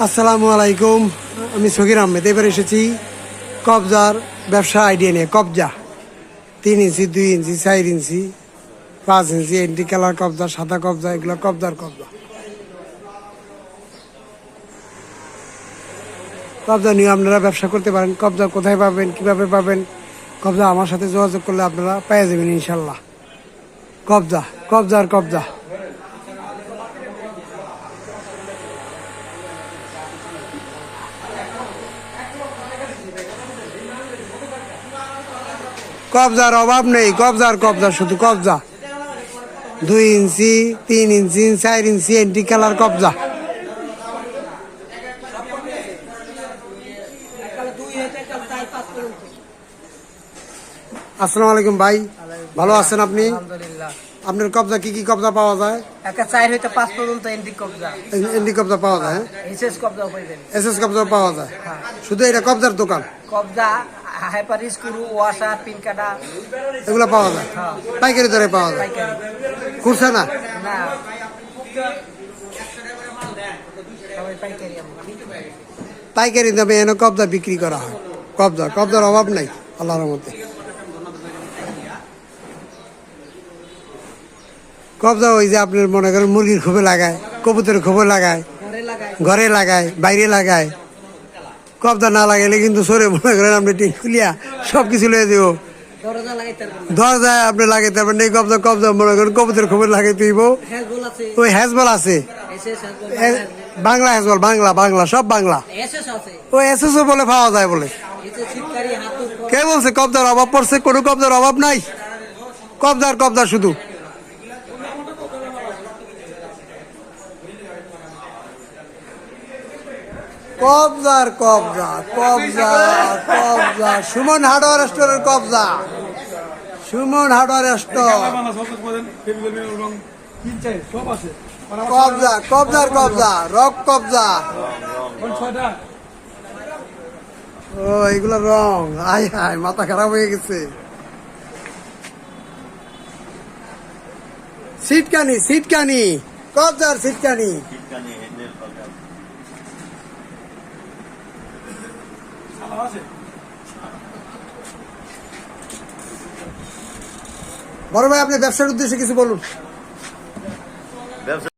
আসসালামু আলাইকুম, আমি সগির আহমেদ। এবার এসেছি কবজার ব্যবসা আইডিয়া নিয়ে। কবজা 3 ইঞ্চি, 2 ইঞ্চি, 4 ইঞ্চি, 5 ইঞ্চি, এন্টি কালার কবজা, সাদা কবজা, এগুলো কবজার কবজা। কবজা নিয়ে আপনারা ব্যবসা করতে পারেন। কবজা কোথায় পাবেন, কিভাবে পাবেন? কবজা আমার সাথে যোগাযোগ করলে আপনারা পেয়ে যাবেন ইনশাল্লাহ। কবজা, কবজার কবজা। কবজার অভাব নেই, কবজার কবজা, শুধু কবজা। 2 ইঞ্চি, 3 ইঞ্চি, 4 ইঞ্চি, এন্টি কালার কবজা। আসসালামু আলাইকুম ভাই, ভালো আছেন আপনি? আপনার কবজা কি কি কবজা পাওয়া যায়? একটা 4 হইতে 5 পর্যন্ত এন্ডি কবজা, এন্টি কবজা পাওয়া যায়, এসএস কবজা পাইবেন। এসএস কবজা পাওয়া যায়। শুধু এটা কবজার দোকান? কবজা, হাইপার স্ক্রু, ওয়াশার, পিন কাটা এগুলো পাওয়া যায়, পাইকারি দরে পাওয়া যায়, পাইকারি খুচরা না? না, সবাই পাইকারি। পাইকারি দামে এনে কবজা বিক্রি করা হয়। কবজা, কবজার অভাব নাই আল্লাহর রহমতে। কবজা ওই যে আপনার মনে করেন মুরগির খোপে লাগায়, কবুতরের খোপে লাগায়, ঘরে লাগায়, বাইরে লাগায়। কবজা না লাগাইলে কিন্তু সরে মনে করেন আপনি টিন খুলিয়া সব কিছু লয়ে দেবো। দরজায় আপনি লাগাইতে পারবেন এই কবজা। কবজা মনে করেন কবুতরের খোপে লাগাইতে হইব। ওই হ্যাজবল আছে, বাংলা হ্যাজবল, বাংলা বাংলা সব বাংলা। ওই এসএসও বলে পাওয়া যায় বলে। কে বলছে কবজার অভাব পড়ছে? কোনো কবজার অভাব নাই, কবজার কবজা শুধু। কবজার কবজা, কবজা, কবজা। সুমন হার্ডওয়্যার স্টোরের কবজা, সুমন হার্ডওয়্যার স্টোর। কবজা, কবজার কবজা, রক কবজা। ও এগুলো রং, আয় হায় মাথা খারাপ হয়ে গেছে। সিটকানি, সিটকানি, কবজার সিটকানি। বড় ভাই, আপনি ব্যবসার উদ্দেশ্যে কিছু বলুন।